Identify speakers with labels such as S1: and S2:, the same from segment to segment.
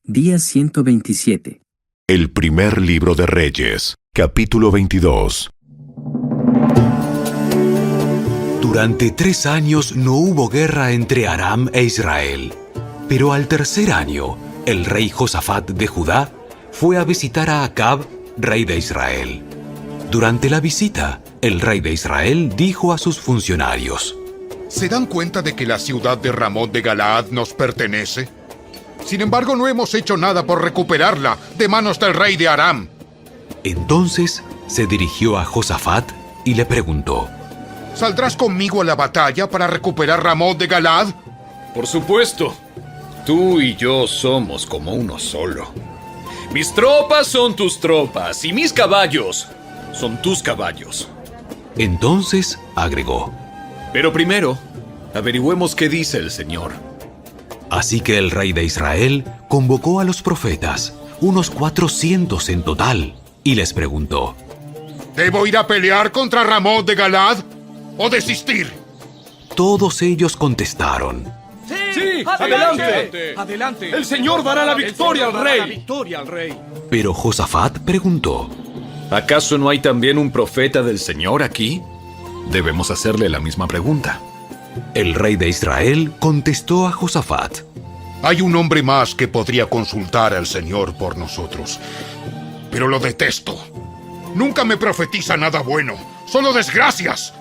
S1: Día 127.
S2: El primer libro de Reyes, capítulo 22.
S3: Durante 3 años no hubo guerra entre Aram e Israel. Pero al tercer año, el rey Josafat de Judá fue a visitar a Acab, rey de Israel. Durante la visita, el rey de Israel dijo a sus funcionarios:
S4: ¿Se dan cuenta de que la ciudad de Ramot de Galaad nos pertenece? Sin embargo, no hemos hecho nada por recuperarla de manos del rey de Aram.
S3: Entonces se dirigió a Josafat y le preguntó:
S4: ¿Saldrás conmigo a la batalla para recuperar Ramot de Galaad?
S5: Por supuesto. Tú y yo somos como uno solo. Mis tropas son tus tropas y mis caballos son tus caballos.
S3: Entonces agregó:
S5: Pero primero, averigüemos qué dice el Señor.
S3: Así que el rey de Israel convocó a los profetas, unos 400 en total, y les preguntó:
S4: ¿Debo ir a pelear contra Ramot de Galaad o desistir?
S3: Todos ellos contestaron:
S6: ¡Sí! ¡Adelante! ¡Adelante! ¡El Señor dará la victoria al rey!
S3: Pero Josafat preguntó:
S5: ¿Acaso no hay también un profeta del Señor aquí? Debemos hacerle la misma pregunta.
S3: El rey de Israel contestó a Josafat:
S4: Hay un hombre más que podría consultar al Señor por nosotros, pero lo detesto. Nunca me profetiza nada bueno, solo desgracias.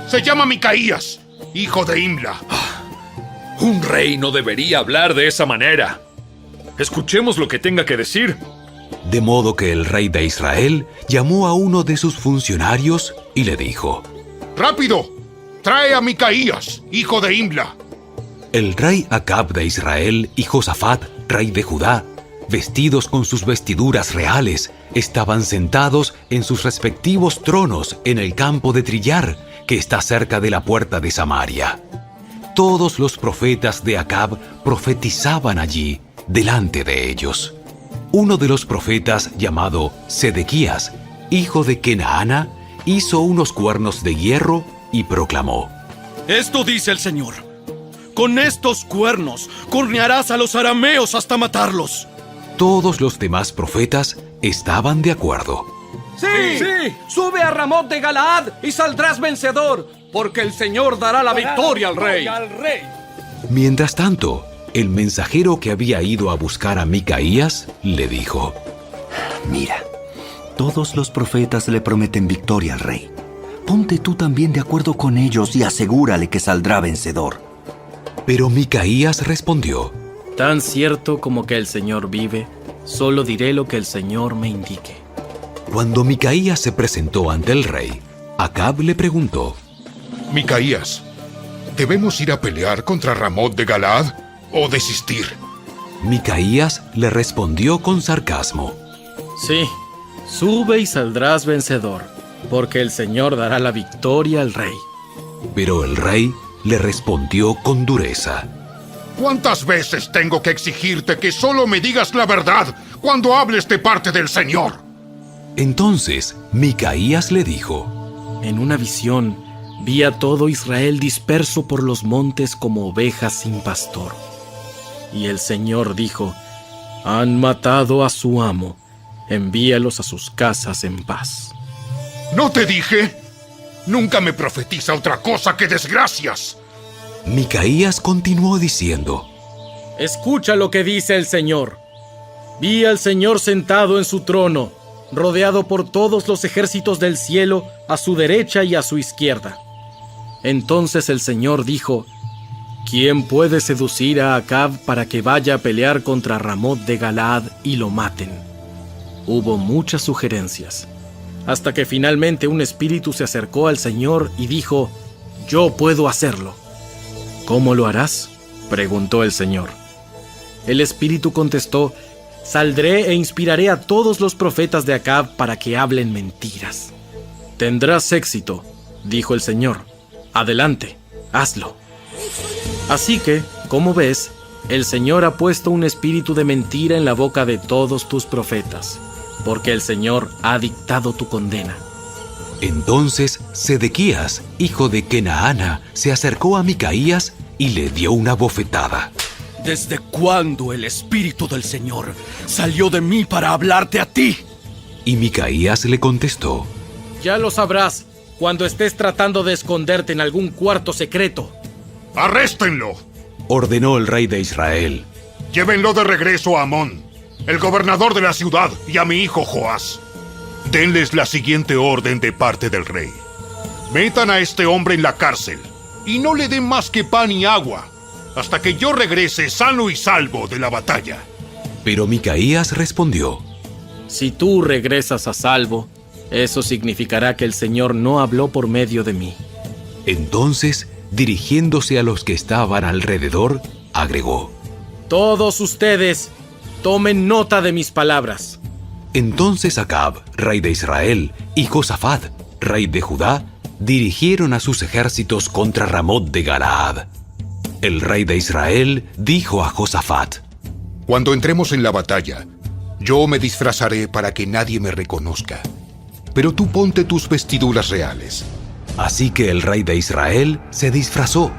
S4: Se llama Micaías, hijo de Imla.
S5: Un rey no debería hablar de esa manera. Escuchemos lo que tenga que decir.
S3: De modo que el rey de Israel llamó a uno de sus funcionarios y le dijo:
S4: ¡Rápido! ¡Trae a Micaías, hijo de Imla!
S3: El rey Acab de Israel y Josafat, rey de Judá, vestidos con sus vestiduras reales, estaban sentados en sus respectivos tronos en el campo de trillar, que está cerca de la puerta de Samaria. Todos los profetas de Acab profetizaban allí, delante de ellos. Uno de los profetas, llamado Sedequías, hijo de Kenaana, hizo unos cuernos de hierro y proclamó:
S6: Esto dice el Señor: con estos cuernos cornearás a los arameos hasta matarlos.
S3: Todos los demás profetas estaban de acuerdo.
S6: ¡Sí! Sube a Ramot de Galaad y saldrás vencedor, porque el Señor dará la victoria al rey.
S3: Mientras tanto, el mensajero que había ido a buscar a Micaías le dijo:
S7: Mira, todos los profetas le prometen victoria al rey. Ponte tú también de acuerdo con ellos y asegúrale que saldrá vencedor.
S3: Pero Micaías respondió:
S8: Tan cierto como que el Señor vive, solo diré lo que el Señor me indique.
S3: Cuando Micaías se presentó ante el rey, Acab le preguntó:
S4: Micaías, ¿debemos ir a pelear contra Ramot de Galaad o desistir?
S3: Micaías le respondió con sarcasmo:
S8: Sí, sube y saldrás vencedor, porque el Señor dará la victoria al rey.
S3: Pero el rey le respondió con dureza:
S4: ¿Cuántas veces tengo que exigirte que solo me digas la verdad cuando hables de parte del Señor?
S3: Entonces Micaías le dijo:
S8: En una visión vi a todo Israel disperso por los montes como ovejas sin pastor. Y el Señor dijo: Han matado a su amo, envíalos a sus casas en paz.
S4: ¿No te dije? Nunca me profetiza otra cosa que desgracias.
S3: Micaías continuó diciendo:
S8: Escucha lo que dice el Señor. Vi al Señor sentado en su trono, rodeado por todos los ejércitos del cielo, a su derecha y a su izquierda. Entonces el Señor dijo: ¿Quién puede seducir a Acab para que vaya a pelear contra Ramot de Galaad y lo maten? Hubo muchas sugerencias, hasta que finalmente un espíritu se acercó al Señor y dijo: Yo puedo hacerlo. ¿Cómo lo harás?, preguntó el Señor. El espíritu contestó: Saldré e inspiraré a todos los profetas de Acab para que hablen mentiras. Tendrás éxito, dijo el Señor. Adelante, hazlo. Así que, como ves, el Señor ha puesto un espíritu de mentira en la boca de todos tus profetas, porque el Señor ha dictado tu condena.
S3: Entonces Sedequías, hijo de Kenaana, se acercó a Micaías y le dio una bofetada.
S6: ¿Desde cuándo el Espíritu del Señor salió de mí para hablarte a ti?
S3: Y Micaías le contestó:
S8: Ya lo sabrás cuando estés tratando de esconderte en algún cuarto secreto.
S4: ¡Arréstenlo!
S3: ordenó el rey de Israel.
S4: Llévenlo de regreso a Amón, el gobernador de la ciudad, y a mi hijo Joás. Denles la siguiente orden de parte del rey. Metan a este hombre en la cárcel y no le den más que pan y agua hasta que yo regrese sano y salvo de la batalla.
S3: Pero Micaías respondió:
S8: Si tú regresas a salvo, eso significará que el Señor no habló por medio de mí.
S3: Entonces, dirigiéndose a los que estaban alrededor, agregó:
S8: Todos ustedes, tomen nota de mis palabras.
S3: Entonces Acab, rey de Israel, y Josafat, rey de Judá, dirigieron a sus ejércitos contra Ramot de Galaad. El rey de Israel dijo a Josafat:
S4: Cuando entremos en la batalla, yo me disfrazaré para que nadie me reconozca. Pero tú ponte tus vestiduras reales.
S3: Así que el rey de Israel se disfrazó,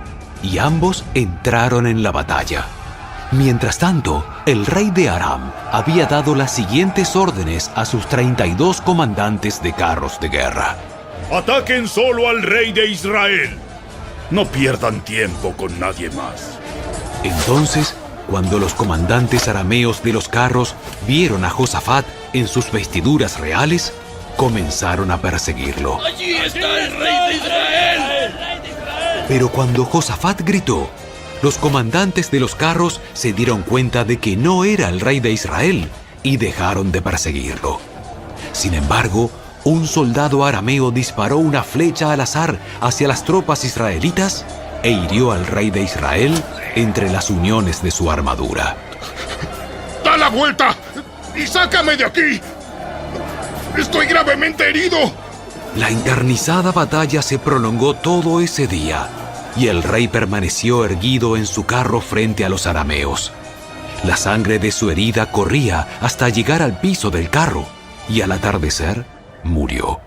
S3: y ambos entraron en la batalla. Mientras tanto, el rey de Aram había dado las siguientes órdenes a sus 32 comandantes de carros de guerra:
S9: ¡Ataquen solo al rey de Israel! No pierdan tiempo con nadie más.
S3: Entonces, cuando los comandantes arameos de los carros vieron a Josafat en sus vestiduras reales, comenzaron a perseguirlo.
S9: ¡Allí está el rey de Israel!
S3: Pero cuando Josafat gritó, los comandantes de los carros se dieron cuenta de que no era el rey de Israel y dejaron de perseguirlo. Sin embargo, un soldado arameo disparó una flecha al azar hacia las tropas israelitas e hirió al rey de Israel entre las uniones de su armadura.
S4: ¡Da la vuelta y sácame de aquí! ¡Estoy gravemente herido!
S3: La encarnizada batalla se prolongó todo ese día, y el rey permaneció erguido en su carro frente a los arameos. La sangre de su herida corría hasta llegar al piso del carro, y al atardecer murió.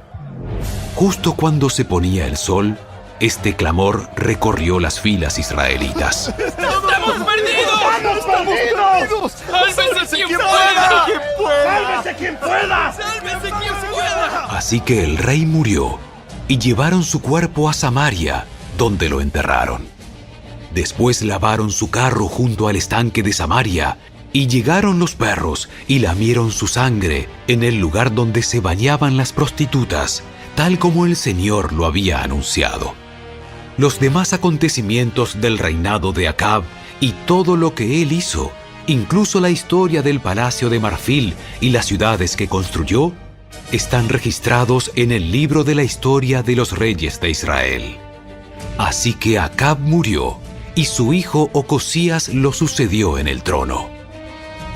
S3: Justo cuando se ponía el sol, este clamor recorrió las filas israelitas.
S6: ¡Estamos perdidos! ¡Estamos perdidos! ¡Sálvese quien pueda! ¡Sálvese quien pueda! ¡Sálvese quien pueda!
S3: Así que el rey murió, y llevaron su cuerpo a Samaria, donde lo enterraron. Después lavaron su carro junto al estanque de Samaria, y llegaron los perros y lamieron su sangre en el lugar donde se bañaban las prostitutas, tal como el Señor lo había anunciado. Los demás acontecimientos del reinado de Acab y todo lo que él hizo, incluso la historia del palacio de marfil y las ciudades que construyó, están registrados en el libro de la historia de los reyes de Israel. Así que Acab murió, y su hijo Ocosías lo sucedió en el trono.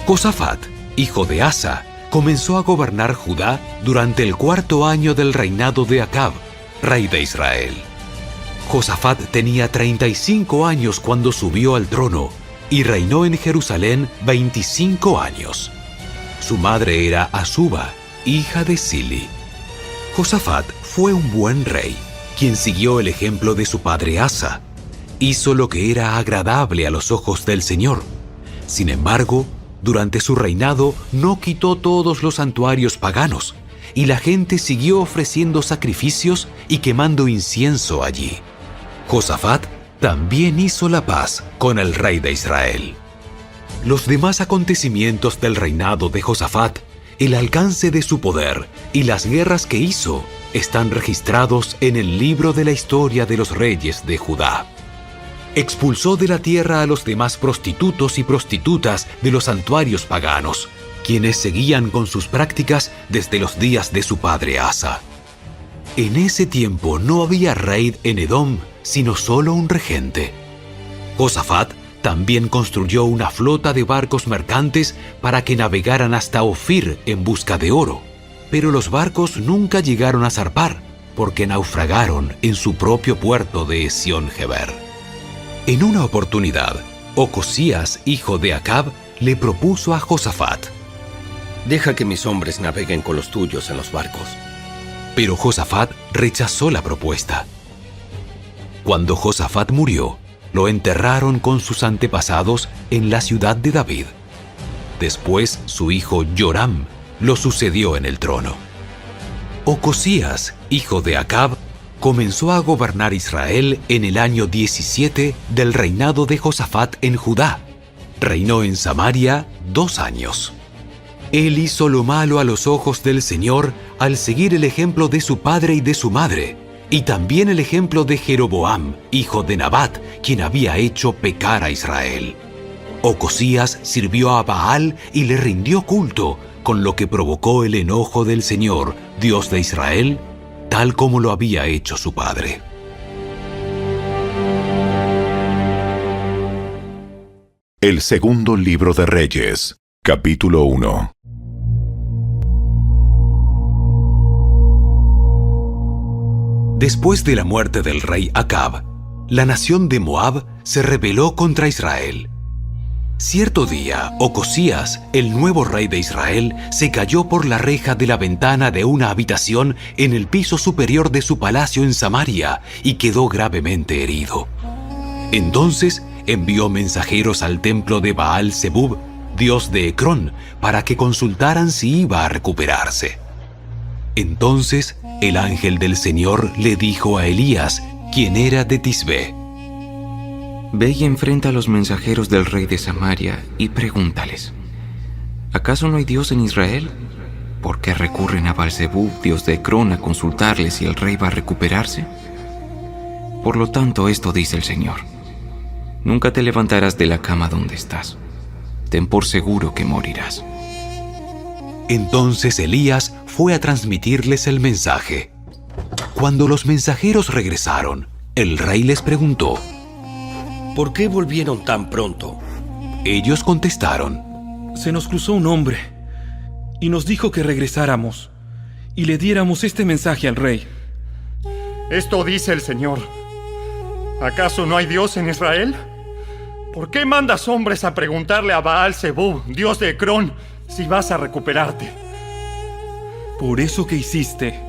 S3: Josafat, hijo de Asa, comenzó a gobernar Judá durante el 4º año del reinado de Acab, rey de Israel. Josafat tenía 35 años cuando subió al trono y reinó en Jerusalén 25 años. Su madre era Azuba, hija de Sili. Josafat fue un buen rey, quien siguió el ejemplo de su padre Asa. Hizo lo que era agradable a los ojos del Señor. Sin embargo, durante su reinado no quitó todos los santuarios paganos, y la gente siguió ofreciendo sacrificios y quemando incienso allí. Josafat también hizo la paz con el rey de Israel. Los demás acontecimientos del reinado de Josafat, el alcance de su poder y las guerras que hizo están registrados en el libro de la historia de los reyes de Judá. Expulsó de la tierra a los demás prostitutos y prostitutas de los santuarios paganos, quienes seguían con sus prácticas desde los días de su padre Asa. En ese tiempo no había rey en Edom, sino solo un regente. Josafat también construyó una flota de barcos mercantes para que navegaran hasta Ofir en busca de oro, pero los barcos nunca llegaron a zarpar, porque naufragaron en su propio puerto de Esión-Geber. En una oportunidad, Ocosías, hijo de Acab, le propuso a Josafat:
S6: Deja que mis hombres naveguen con los tuyos en los barcos.
S3: Pero Josafat rechazó la propuesta. Cuando Josafat murió, lo enterraron con sus antepasados en la ciudad de David. Después su hijo Joram lo sucedió en el trono. Ocosías, hijo de Acab, comenzó a gobernar Israel en el año 17 del reinado de Josafat en Judá. Reinó en Samaria 2 años. Él hizo lo malo a los ojos del Señor al seguir el ejemplo de su padre y de su madre, y también el ejemplo de Jeroboam, hijo de Nabat, quien había hecho pecar a Israel. Ocosías sirvió a Baal y le rindió culto, con lo que provocó el enojo del Señor, Dios de Israel, tal como lo había hecho su padre.
S2: El segundo libro de Reyes, capítulo 1.
S3: Después de la muerte del rey Acab, la nación de Moab se rebeló contra Israel. Cierto día, Ocosías, el nuevo rey de Israel, se cayó por la reja de la ventana de una habitación en el piso superior de su palacio en Samaria y quedó gravemente herido. Entonces envió mensajeros al templo de Baal-Zebub, dios de Ecrón, para que consultaran si iba a recuperarse. Entonces el ángel del Señor le dijo a Elías, quien era de Tisbé:
S10: Ve y enfrenta a los mensajeros del rey de Samaria y pregúntales: ¿acaso no hay Dios en Israel? ¿Por qué recurren a Baal-Zebub, dios de Ecrón, a consultarle si el rey va a recuperarse? Por lo tanto, esto dice el Señor: nunca te levantarás de la cama donde estás. Ten por seguro que morirás.
S3: Entonces Elías fue a transmitirles el mensaje. Cuando los mensajeros regresaron, el rey les preguntó:
S11: ¿por qué volvieron tan pronto?
S3: Ellos contestaron:
S8: Se nos cruzó un hombre y nos dijo que regresáramos y le diéramos este mensaje al rey.
S12: Esto dice el Señor: ¿acaso no hay Dios en Israel? ¿Por qué mandas hombres a preguntarle a Baal-Zebub, dios de Ecrón, si vas a recuperarte?
S8: Por eso que hiciste,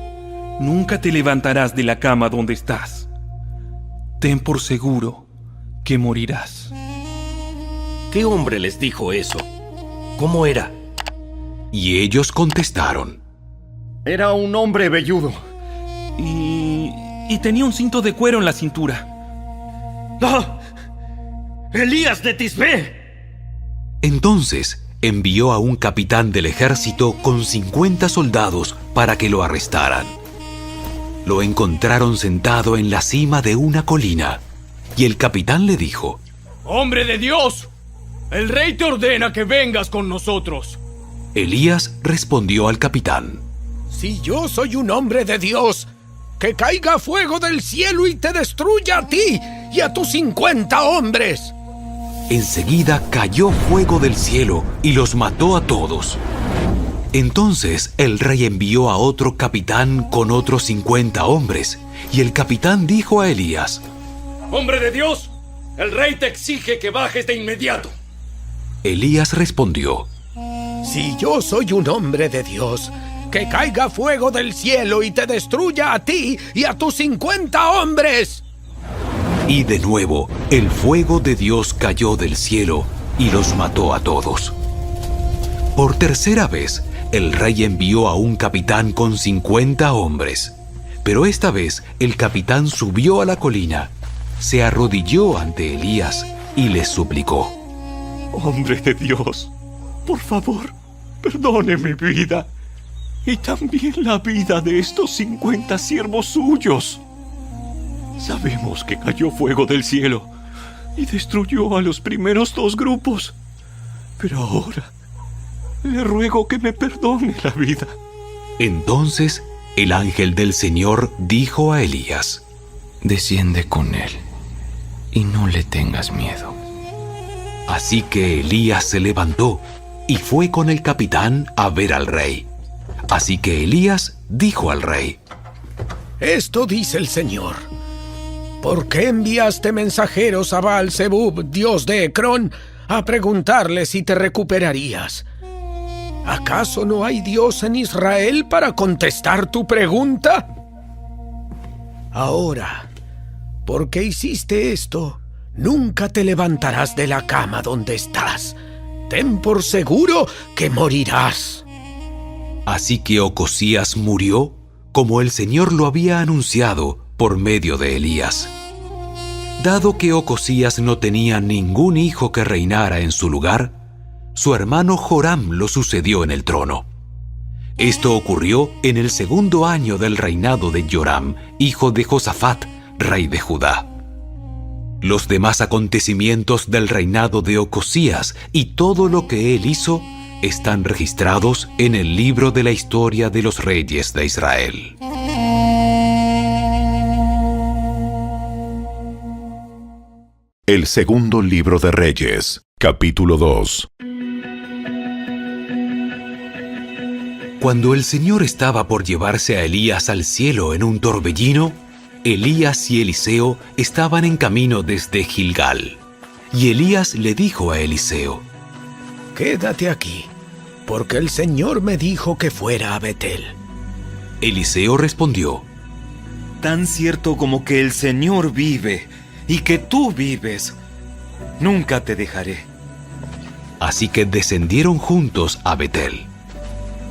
S8: nunca te levantarás de la cama donde estás. Ten por seguro que morirás.
S11: ¿Qué hombre les dijo eso? ¿Cómo era?
S3: Y ellos contestaron:
S12: Era un hombre velludo.
S8: Y tenía un cinto de cuero en la cintura.
S11: ¡Ah! ¡Elías de Tisbé!
S3: Entonces envió a un capitán del ejército con 50 soldados para que lo arrestaran. Lo encontraron sentado en la cima de una colina, y el capitán le dijo:
S6: ¡Hombre de Dios! El rey te ordena que vengas con nosotros.
S3: Elías respondió al capitán:
S13: Si yo soy un hombre de Dios, que caiga fuego del cielo y te destruya a ti y a tus 50 hombres.
S3: Enseguida cayó fuego del cielo y los mató a todos. Entonces el rey envió a otro capitán con otros 50 hombres, y el capitán dijo a Elías:
S6: ¡Hombre de Dios! El rey te exige que bajes de inmediato.
S3: Elías respondió:
S13: Si yo soy un hombre de Dios, que caiga fuego del cielo y te destruya a ti y a tus 50 hombres.
S3: Y de nuevo, el fuego de Dios cayó del cielo y los mató a todos. Por tercera vez, el rey envió a un capitán con 50 hombres. Pero esta vez, el capitán subió a la colina, se arrodilló ante Elías y le suplicó:
S9: Hombre de Dios, por favor, perdone mi vida y también la vida de estos 50 siervos suyos. Sabemos que cayó fuego del cielo y destruyó a los primeros 2 grupos, pero ahora le ruego que me perdone la vida.
S3: Entonces el ángel del Señor dijo a Elías:
S10: Desciende con él y no le tengas miedo.
S3: Así que Elías se levantó y fue con el capitán a ver al rey. Así que Elías dijo al rey:
S13: Esto dice el Señor: ¿por qué enviaste mensajeros a Baal-Zebub, dios de Ecrón, a preguntarle si te recuperarías? ¿Acaso no hay Dios en Israel para contestar tu pregunta? Ahora, ¿por qué hiciste esto? nunca te levantarás de la cama donde estás. Ten por seguro que morirás.
S3: Así que Ocosías murió como el Señor lo había anunciado por medio de Elías. Dado que Ocosías no tenía ningún hijo que reinara en su lugar, su hermano Joram lo sucedió en el trono. Esto ocurrió en el 2.º año del reinado de Joram, hijo de Josafat, rey de Judá. Los demás acontecimientos del reinado de Ocosías y todo lo que él hizo están registrados en el libro de la historia de los reyes de Israel.
S2: El segundo libro de Reyes, capítulo 2.
S3: Cuando el Señor estaba por llevarse a Elías al cielo en un torbellino, Elías y Eliseo estaban en camino desde Gilgal. Y Elías le dijo a Eliseo:
S13: Quédate aquí, porque el Señor me dijo que fuera a Betel.
S3: Eliseo respondió:
S7: Tan cierto como que el Señor vive y que tú vives, nunca te dejaré.
S3: Así que descendieron juntos a Betel.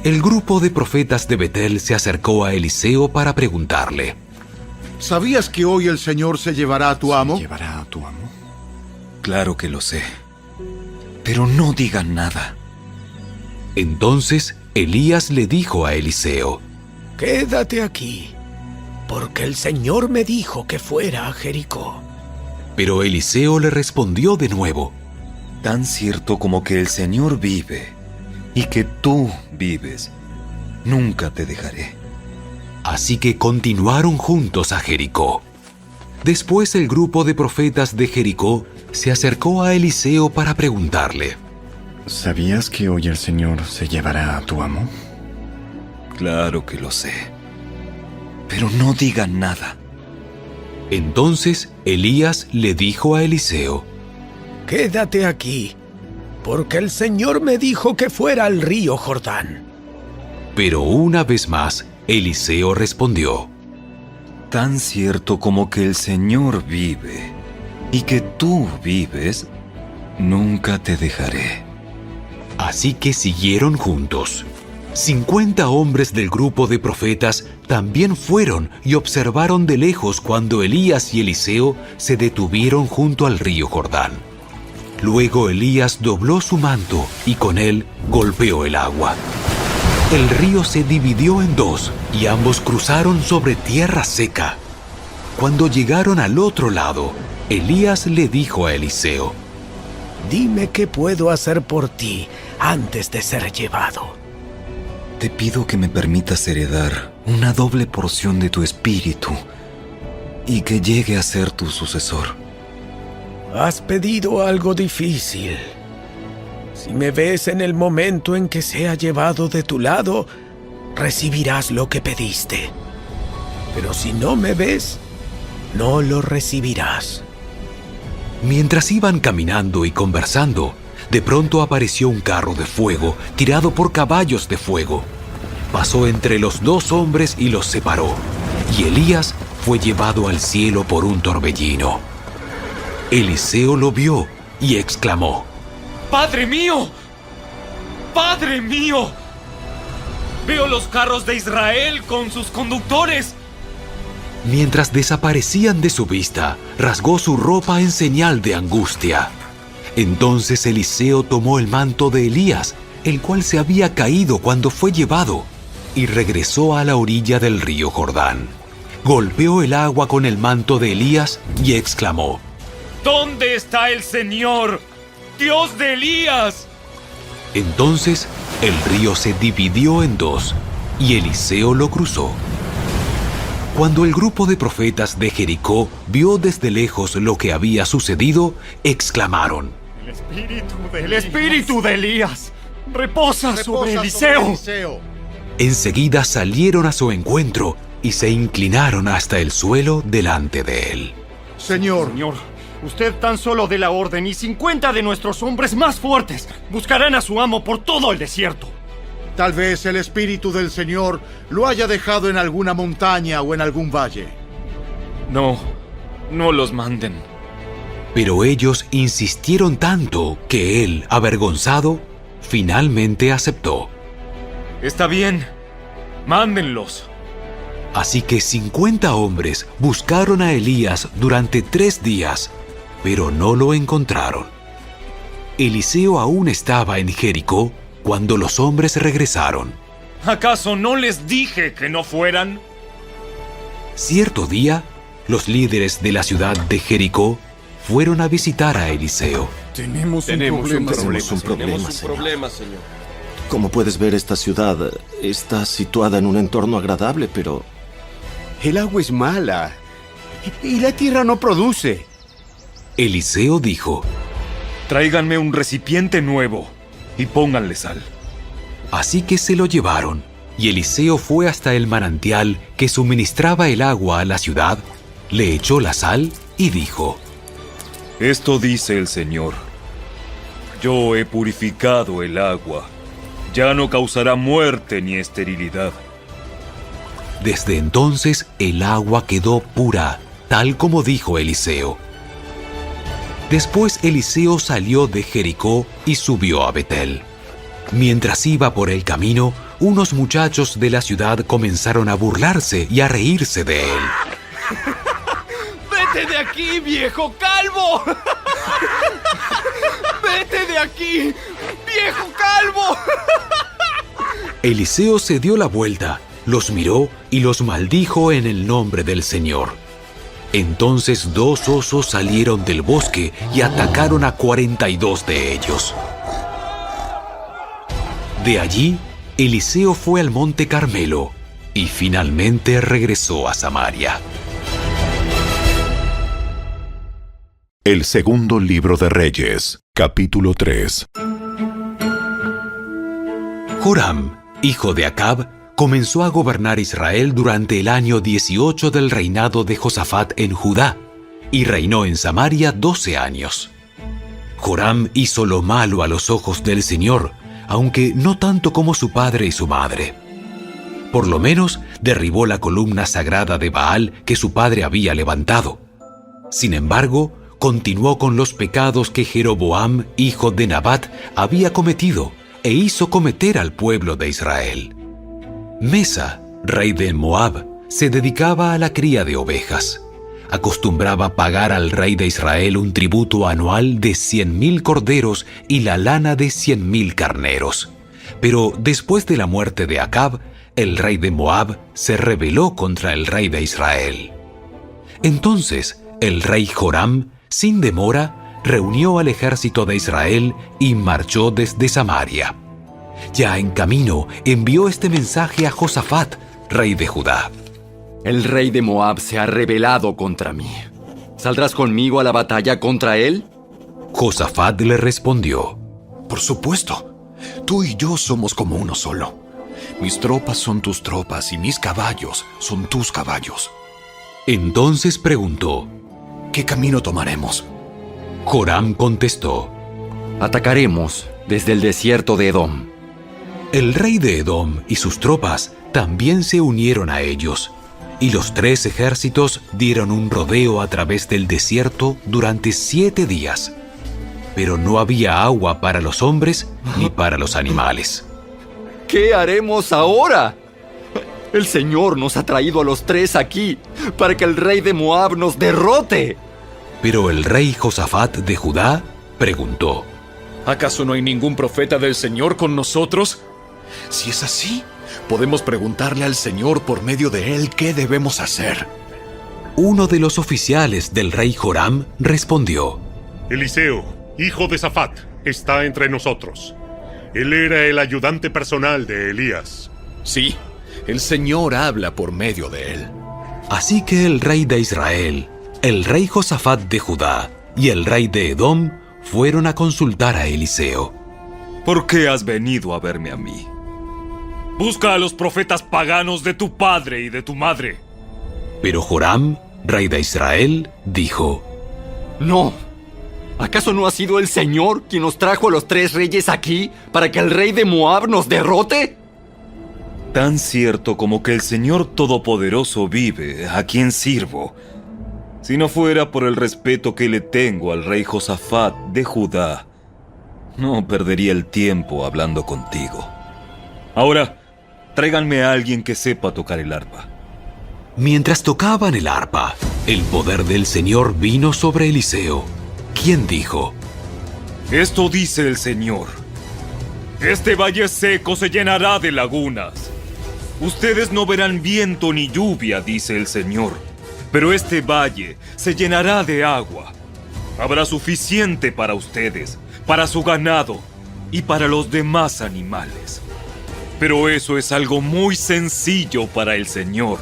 S3: El grupo de profetas de Betel se acercó a Eliseo para preguntarle:
S14: ¿Sabías que hoy el Señor se llevará a tu amo?
S7: ¿Llevará a tu amo? Claro que lo sé. Pero no digan nada.
S3: Entonces Elías le dijo a Eliseo:
S13: Quédate aquí, porque el Señor me dijo que fuera a Jericó.
S3: Pero Eliseo le respondió de nuevo:
S7: Tan cierto como que el Señor vive y que tú vives, nunca te dejaré.
S3: Así que continuaron juntos a Jericó. Después el grupo de profetas de Jericó se acercó a Eliseo para preguntarle:
S15: ¿Sabías que hoy el Señor se llevará a tu amo?
S7: Claro que lo sé. Pero no digan nada.
S3: Entonces Elías le dijo a Eliseo:
S13: Quédate aquí, porque el Señor me dijo que fuera al río Jordán.
S3: Pero una vez más, Eliseo respondió:
S7: Tan cierto como que el Señor vive y que tú vives, nunca te dejaré.
S3: Así que siguieron juntos. 50 hombres del grupo de profetas también fueron y observaron de lejos cuando Elías y Eliseo se detuvieron junto al río Jordán. Luego Elías dobló su manto y con él golpeó el agua. El río se dividió en dos y ambos cruzaron sobre tierra seca. Cuando llegaron al otro lado, Elías le dijo a Eliseo:
S13: Dime qué puedo hacer por ti antes de ser llevado.
S7: Te pido que me permitas heredar una doble porción de tu espíritu y que llegue a ser tu sucesor.
S13: Has pedido algo difícil. Si me ves en el momento en que sea llevado de tu lado, recibirás lo que pediste. Pero si no me ves, no lo recibirás.
S3: Mientras iban caminando y conversando, de pronto apareció un carro de fuego tirado por caballos de fuego. Pasó entre los dos hombres y los separó, y Elías fue llevado al cielo por un torbellino. Eliseo lo vio y exclamó:
S12: ¡Padre mío! ¡Padre mío! Veo los carros de Israel con sus conductores.
S3: Mientras desaparecían de su vista, rasgó su ropa en señal de angustia. Entonces Eliseo tomó el manto de Elías, el cual se había caído cuando fue llevado, y regresó a la orilla del río Jordán. Golpeó el agua con el manto de Elías y exclamó:
S12: ¿Dónde está el Señor, Dios de Elías?
S3: Entonces el río se dividió en dos, y Eliseo lo cruzó. Cuando el grupo de profetas de Jericó vio desde lejos lo que había sucedido, exclamaron:
S12: El espíritu de Elías reposa sobre Eliseo.
S3: Enseguida salieron a su encuentro y se inclinaron hasta el suelo delante de él.
S12: Señor, usted tan solo dé la orden y 50 de nuestros hombres más fuertes buscarán a su amo por todo el desierto.
S14: Tal vez el espíritu del Señor lo haya dejado en alguna montaña o en algún valle.
S16: No, no los manden.
S3: Pero ellos insistieron tanto que él, avergonzado, finalmente aceptó.
S16: Está bien, mándenlos.
S3: Así que 50 hombres buscaron a Elías durante 3 días, pero no lo encontraron. Eliseo aún estaba en Jericó cuando los hombres regresaron.
S16: ¿Acaso no les dije que no fueran?
S3: Cierto día, los líderes de la ciudad de Jericó fueron a visitar a Eliseo.
S17: Tenemos un problema, señor. Como puedes ver, esta ciudad está situada en un entorno agradable, pero el agua es mala y la tierra no produce.
S3: Eliseo dijo:
S16: Tráiganme un recipiente nuevo y pónganle sal.
S3: Así que se lo llevaron, y Eliseo fue hasta el manantial que suministraba el agua a la ciudad, le echó la sal y dijo:
S16: Esto dice el Señor: Yo he purificado el agua, ya no causará muerte ni esterilidad.
S3: Desde entonces el agua quedó pura, tal como dijo Eliseo. Después Eliseo salió de Jericó y subió a Betel. Mientras iba por el camino, unos muchachos de la ciudad comenzaron a burlarse y a reírse de él.
S6: ¡Vete de aquí, viejo calvo! ¡Vete de aquí, viejo calvo!
S3: Eliseo se dio la vuelta, los miró y los maldijo en el nombre del Señor. Entonces 2 osos salieron del bosque y atacaron a 42 de ellos. De allí, Eliseo fue al monte Carmelo y finalmente regresó a Samaria.
S2: El segundo libro de Reyes, capítulo 3.
S3: Joram, hijo de Acab, comenzó a gobernar Israel durante el año 18 del reinado de Josafat en Judá, y reinó en Samaria 12 años. Joram hizo lo malo a los ojos del Señor, aunque no tanto como su padre y su madre. Por lo menos derribó la columna sagrada de Baal que su padre había levantado. Sin embargo, continuó con los pecados que Jeroboam, hijo de Nabat, había cometido e hizo cometer al pueblo de Israel. Mesa, rey de Moab, se dedicaba a la cría de ovejas. Acostumbraba pagar al rey de Israel un tributo anual de 100,000 corderos y la lana de 100,000 carneros. Pero después de la muerte de Acab, el rey de Moab se rebeló contra el rey de Israel. Entonces, el rey Joram, sin demora, reunió al ejército de Israel y marchó desde Samaria. Ya en camino, envió este mensaje a Josafat, rey de Judá.
S7: El rey de Moab se ha rebelado contra mí. ¿Saldrás conmigo a la batalla contra él?
S3: Josafat le respondió:
S18: Por supuesto, tú y yo somos como uno solo. Mis tropas son tus tropas y mis caballos son tus caballos.
S3: Entonces preguntó:
S18: ¿Qué camino tomaremos?
S3: Joram contestó:
S7: Atacaremos desde el desierto de Edom.
S3: El rey de Edom y sus tropas también se unieron a ellos, y los 3 ejércitos dieron un rodeo a través del desierto durante 7 días. Pero no había agua para los hombres ni para los animales.
S7: ¿Qué haremos ahora? El Señor nos ha traído a los 3 aquí para que el rey de Moab nos derrote.
S3: Pero el rey Josafat de Judá preguntó:
S5: ¿Acaso no hay ningún profeta del Señor con nosotros?
S18: Si es así, podemos preguntarle al Señor por medio de él qué debemos hacer.
S3: Uno de los oficiales del rey Joram respondió:
S19: Eliseo, hijo de Safat, está entre nosotros. Él era el ayudante personal de Elías.
S18: Sí, el Señor habla por medio de él.
S3: Así que el rey de Israel, el rey Josafat de Judá y el rey de Edom fueron a consultar a Eliseo.
S16: ¿Por qué has venido a verme a mí? Busca a los profetas paganos de tu padre y de tu madre.
S3: Pero Joram, rey de Israel, dijo:
S7: No. ¿Acaso no ha sido el Señor quien nos trajo a los 3 reyes aquí para que el rey de Moab nos derrote?
S16: Tan cierto como que el Señor Todopoderoso vive, a quien sirvo, Si no fuera por el respeto que le tengo al rey Josafat de Judá, no perdería el tiempo hablando contigo. Ahora, tráiganme a alguien que sepa tocar el arpa.
S3: Mientras tocaban el arpa, el poder del Señor vino sobre Eliseo, quien dijo:
S16: Esto dice el Señor: este valle seco se llenará de lagunas. Ustedes no verán viento ni lluvia, dice el Señor, pero este valle se llenará de agua. Habrá suficiente para ustedes, para su ganado y para los demás animales. Pero eso es algo muy sencillo para el Señor,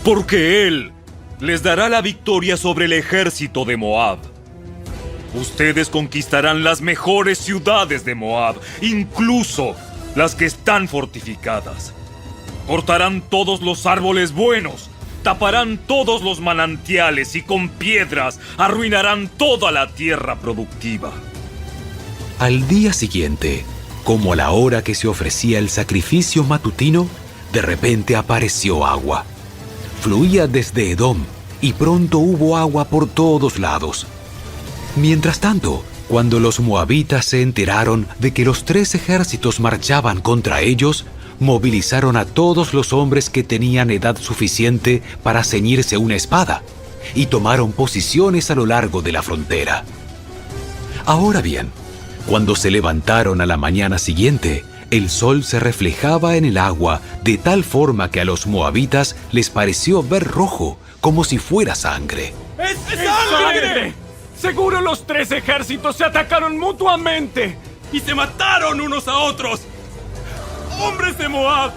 S16: porque Él les dará la victoria sobre el ejército de Moab. Ustedes conquistarán las mejores ciudades de Moab, incluso las que están fortificadas. Cortarán todos los árboles buenos, taparán todos los manantiales y con piedras arruinarán toda la tierra productiva.
S3: Al día siguiente, como a la hora que se ofrecía el sacrificio matutino, de repente apareció agua. Fluía desde Edom y pronto hubo agua por todos lados. Mientras tanto, cuando los moabitas se enteraron de que los 3 ejércitos marchaban contra ellos, movilizaron a todos los hombres que tenían edad suficiente para ceñirse una espada y tomaron posiciones a lo largo de la frontera. Ahora bien, cuando se levantaron a la mañana siguiente, el sol se reflejaba en el agua de tal forma que a los moabitas les pareció ver rojo, como si fuera sangre.
S6: ¡Es sangre! Seguro los 3 ejércitos se atacaron mutuamente y se mataron unos a otros. ¡Hombres de Moab!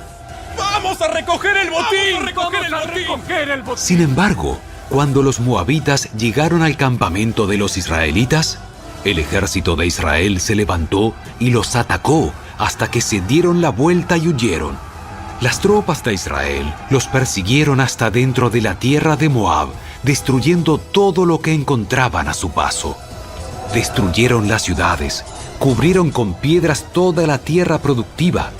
S6: ¡Vamos a recoger el botín! ¡Vamos a recoger el botín!
S3: Sin embargo, cuando los moabitas llegaron al campamento de los israelitas, el ejército de Israel se levantó y los atacó hasta que se dieron la vuelta y huyeron. Las tropas de Israel los persiguieron hasta dentro de la tierra de Moab, destruyendo todo lo que encontraban a su paso. Destruyeron las ciudades, cubrieron con piedras toda la tierra productiva,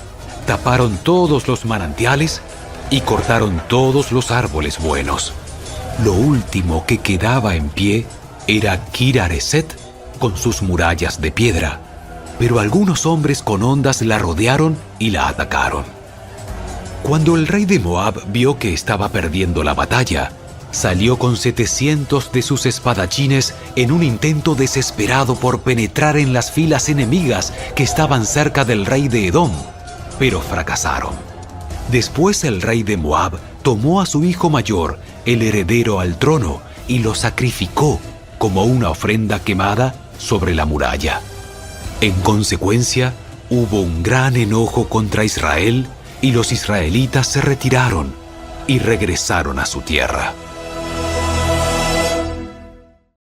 S3: taparon todos los manantiales y cortaron todos los árboles buenos. Lo último que quedaba en pie era Kir-Hareset con sus murallas de piedra, pero algunos hombres con hondas la rodearon y la atacaron. Cuando el rey de Moab vio que estaba perdiendo la batalla, salió con 700 de sus espadachines en un intento desesperado por penetrar en las filas enemigas que estaban cerca del rey de Edom, pero fracasaron. Después el rey de Moab tomó a su hijo mayor, el heredero al trono, y lo sacrificó como una ofrenda quemada sobre la muralla. En consecuencia, hubo un gran enojo contra Israel y los israelitas se retiraron y regresaron a su tierra.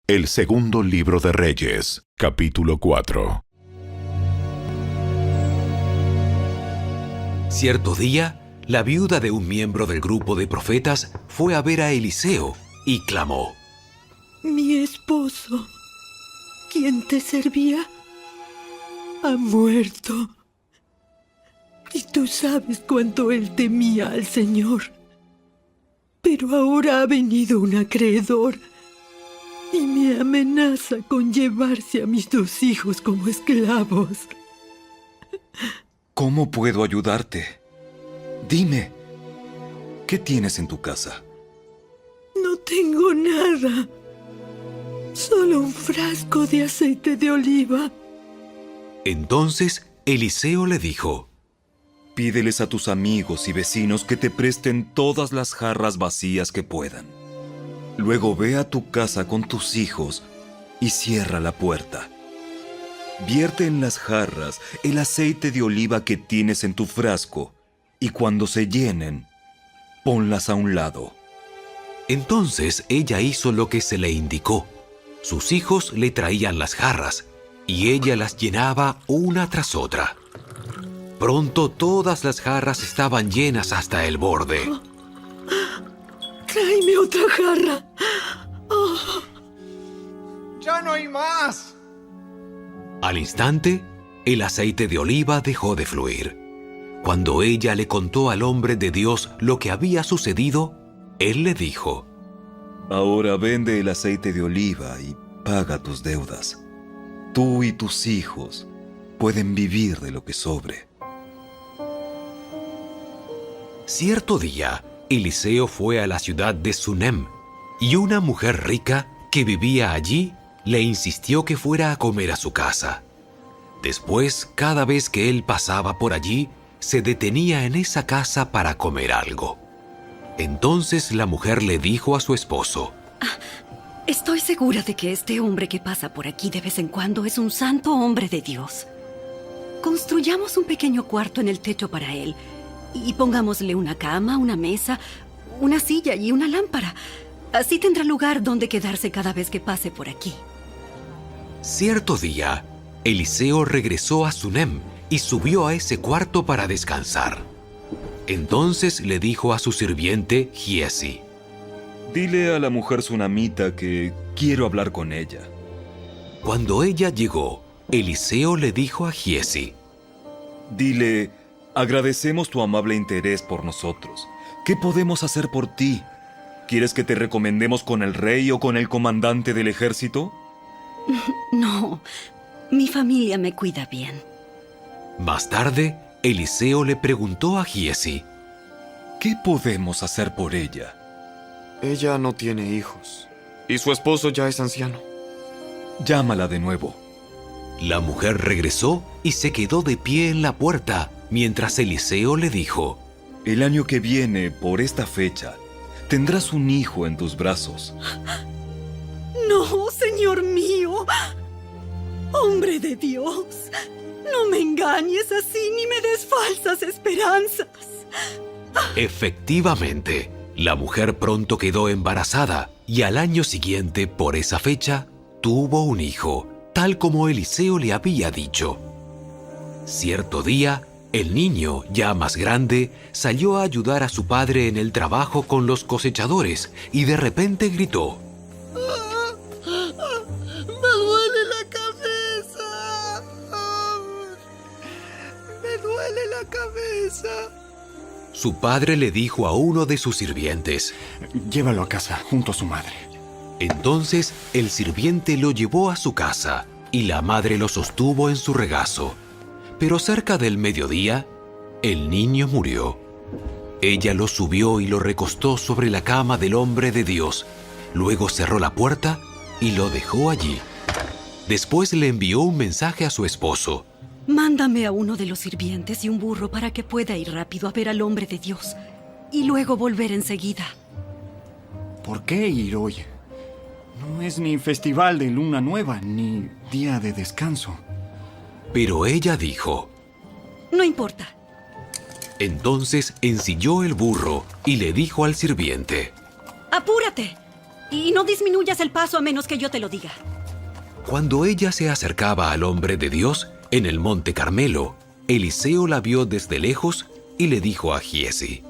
S2: El segundo libro de Reyes, capítulo 4.
S3: Cierto día, la viuda de un miembro del grupo de profetas fue a ver a Eliseo y clamó:
S20: Mi esposo, quien te servía, ha muerto. Y tú sabes cuánto él temía al Señor. Pero ahora ha venido un acreedor y me amenaza con llevarse a mis 2 hijos como esclavos.
S16: ¿Cómo puedo ayudarte? Dime, ¿qué tienes en tu casa?
S20: No tengo nada. Solo un frasco de aceite de oliva.
S3: Entonces Eliseo le dijo:
S16: Pídeles a tus amigos y vecinos que te presten todas las jarras vacías que puedan. Luego ve a tu casa con tus hijos y cierra la puerta. Vierte en las jarras el aceite de oliva que tienes en tu frasco y cuando se llenen, ponlas a un lado.
S3: Entonces ella hizo lo que se le indicó. Sus hijos le traían las jarras y ella las llenaba una tras otra. Pronto todas las jarras estaban llenas hasta el borde.
S20: ¡Tráeme otra jarra! Oh.
S6: ¡Ya no hay más!
S3: Al instante, el aceite de oliva dejó de fluir. Cuando ella le contó al hombre de Dios lo que había sucedido, él le dijo:
S21: Ahora vende el aceite de oliva y paga tus deudas. Tú y tus hijos pueden vivir de lo que sobre.
S3: Cierto día, Eliseo fue a la ciudad de Sunem, y una mujer rica que vivía allí le insistió que fuera a comer a su casa. Después, cada vez que él pasaba por allí, se detenía en esa casa para comer algo. Entonces la mujer le dijo a su esposo:
S22: Estoy segura de que este hombre que pasa por aquí de vez en cuando es un santo hombre de Dios. Construyamos un pequeño cuarto en el techo para él y pongámosle una cama, una mesa, una silla y una lámpara. Así tendrá lugar donde quedarse cada vez que pase por aquí.
S3: Cierto día, Eliseo regresó a Sunem y subió a ese cuarto para descansar. Entonces le dijo a su sirviente Giesi:
S21: Dile a la mujer sunamita que quiero hablar con ella.
S3: Cuando ella llegó, Eliseo le dijo a Giesi:
S21: Dile, agradecemos tu amable interés por nosotros. ¿Qué podemos hacer por ti? ¿Quieres que te recomendemos con el rey o con el comandante del ejército?
S22: No, mi familia me cuida bien.
S3: Más tarde, Eliseo le preguntó a Giesi:
S21: ¿Qué podemos hacer por ella?
S23: Ella no tiene hijos, y su esposo ya es anciano.
S21: Llámala de nuevo.
S3: La mujer regresó y se quedó de pie en la puerta, mientras Eliseo le dijo:
S21: El año que viene, por esta fecha, tendrás un hijo en tus brazos.
S22: No, señor mío. Hombre de Dios, no me engañes así ni me des falsas esperanzas.
S3: Efectivamente, la mujer pronto quedó embarazada y al año siguiente, por esa fecha, tuvo un hijo, tal como Eliseo le había dicho. Cierto día, el niño, ya más grande, salió a ayudar a su padre en el trabajo con los cosechadores y de repente gritó:
S24: ¡Me duele la cabeza! ¡Me duele la cabeza!
S3: Su padre le dijo a uno de sus sirvientes:
S15: Llévalo a casa, junto a su madre.
S3: Entonces el sirviente lo llevó a su casa y la madre lo sostuvo en su regazo. Pero cerca del mediodía, el niño murió. Ella lo subió y lo recostó sobre la cama del hombre de Dios. Luego cerró la puerta y lo dejó allí. Después le envió un mensaje a su esposo:
S22: Mándame a uno de los sirvientes y un burro para que pueda ir rápido a ver al hombre de Dios y luego volver enseguida.
S15: ¿Por qué ir hoy? No es ni festival de luna nueva, ni día de descanso.
S3: Pero ella dijo:
S22: No importa.
S3: Entonces ensilló el burro y le dijo al sirviente:
S22: ¡Apúrate! Y no disminuyas el paso a menos que yo te lo diga.
S3: Cuando ella se acercaba al hombre de Dios, en el monte Carmelo, Eliseo la vio desde lejos y le dijo a Giesi: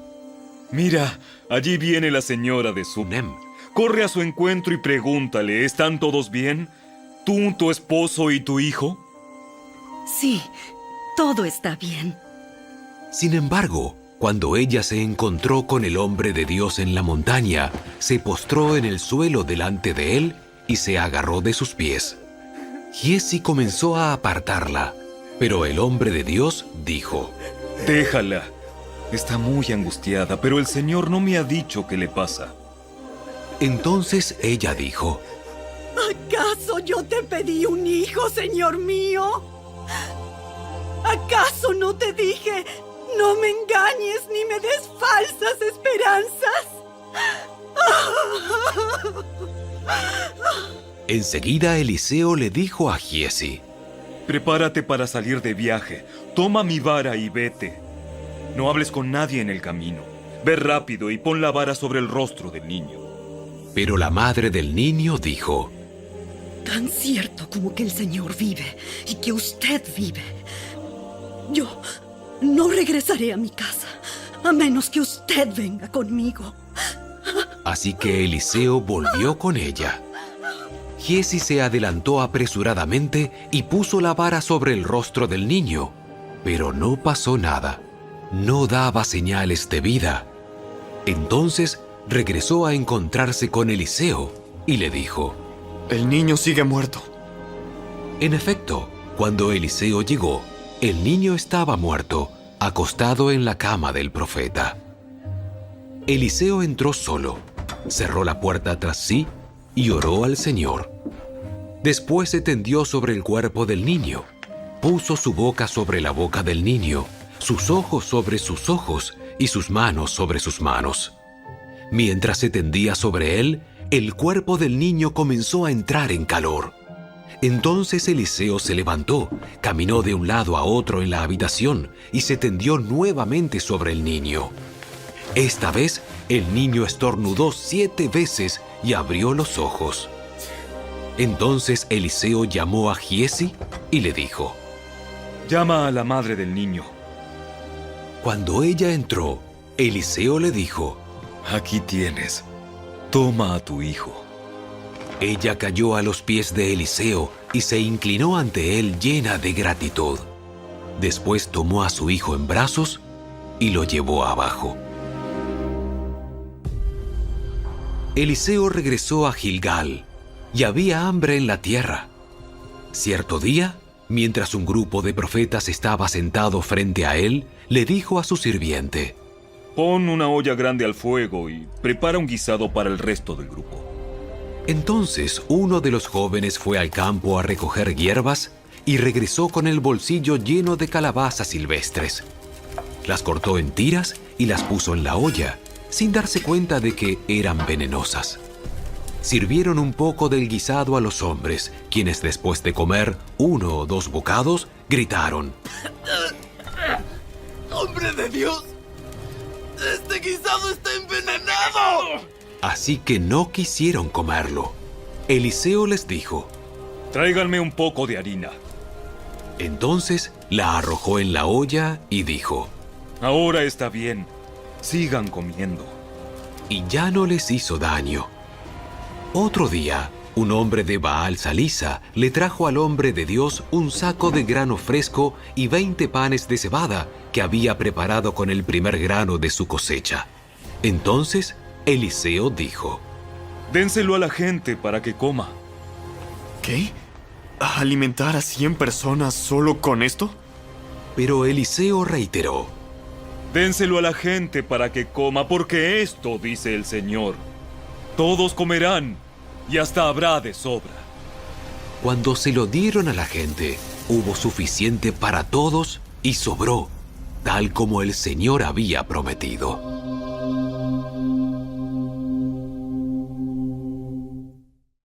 S21: Mira, allí viene la señora de Sunem. Corre a su encuentro y pregúntale, ¿están todos bien? ¿Tú, tu esposo y tu hijo?
S22: Sí, todo está bien.
S3: Sin embargo, cuando ella se encontró con el hombre de Dios en la montaña, se postró en el suelo delante de él y se agarró de sus pies. Giesi comenzó a apartarla, pero el hombre de Dios dijo:
S21: Déjala. Está muy angustiada, pero el Señor no me ha dicho qué le pasa.
S3: Entonces ella dijo:
S22: ¿Acaso yo te pedí un hijo, señor mío? ¿Acaso no te dije, no me engañes ni me des falsas esperanzas?
S3: Enseguida Eliseo le dijo a Giesi:
S21: Prepárate para salir de viaje. Toma mi vara y vete. No hables con nadie en el camino. Ve rápido y pon la vara sobre el rostro del niño.
S3: Pero la madre del niño dijo:
S22: Tan cierto como que el Señor vive y que usted vive, yo no regresaré a mi casa a menos que usted venga conmigo.
S3: Así que Eliseo volvió con ella. Giesi se adelantó apresuradamente y puso la vara sobre el rostro del niño, pero no pasó nada. No daba señales de vida. Entonces regresó a encontrarse con Eliseo y le dijo:
S23: El niño sigue muerto.
S3: En efecto, cuando Eliseo llegó, el niño estaba muerto, acostado en la cama del profeta. Eliseo entró solo, cerró la puerta tras sí y oró al Señor. Después se tendió sobre el cuerpo del niño, puso su boca sobre la boca del niño, sus ojos sobre sus ojos y sus manos sobre sus manos. Mientras se tendía sobre él, el cuerpo del niño comenzó a entrar en calor. Entonces Eliseo se levantó, caminó de un lado a otro en la habitación y se tendió nuevamente sobre el niño. Esta vez, el niño estornudó 7 veces y abrió los ojos. Entonces Eliseo llamó a Giesi y le dijo:
S21: Llama a la madre del niño.
S3: Cuando ella entró, Eliseo le dijo:
S21: Aquí tienes. Toma a tu hijo.
S3: Ella cayó a los pies de Eliseo y se inclinó ante él llena de gratitud. Después tomó a su hijo en brazos y lo llevó abajo. Eliseo regresó a Gilgal y había hambre en la tierra. Cierto día, mientras un grupo de profetas estaba sentado frente a él, le dijo a su sirviente:
S21: Pon una olla grande al fuego y prepara un guisado para el resto del grupo.
S3: Entonces uno de los jóvenes fue al campo a recoger hierbas y regresó con el bolsillo lleno de calabazas silvestres. Las cortó en tiras y las puso en la olla, sin darse cuenta de que eran venenosas. Sirvieron un poco del guisado a los hombres, quienes después de comer 1 o 2 bocados, gritaron:
S24: ¡Hombre de Dios! ¡Este guisado está envenenado!
S3: Así que no quisieron comerlo. Eliseo les dijo:
S21: Tráiganme un poco de harina.
S3: Entonces la arrojó en la olla y dijo:
S21: Ahora está bien. Sigan comiendo.
S3: Y ya no les hizo daño. Otro día, un hombre de Baal Salisa le trajo al hombre de Dios un saco de grano fresco y 20 panes de cebada que había preparado con el primer grano de su cosecha. Entonces Eliseo dijo:
S21: Dénselo a la gente para que coma.
S23: ¿Qué? ¿Alimentar a 100 personas solo con esto?
S3: Pero Eliseo reiteró:
S21: Dénselo a la gente para que coma, porque esto dice el Señor: todos comerán y hasta habrá de sobra.
S3: Cuando se lo dieron a la gente, hubo suficiente para todos y sobró, tal como el Señor había prometido.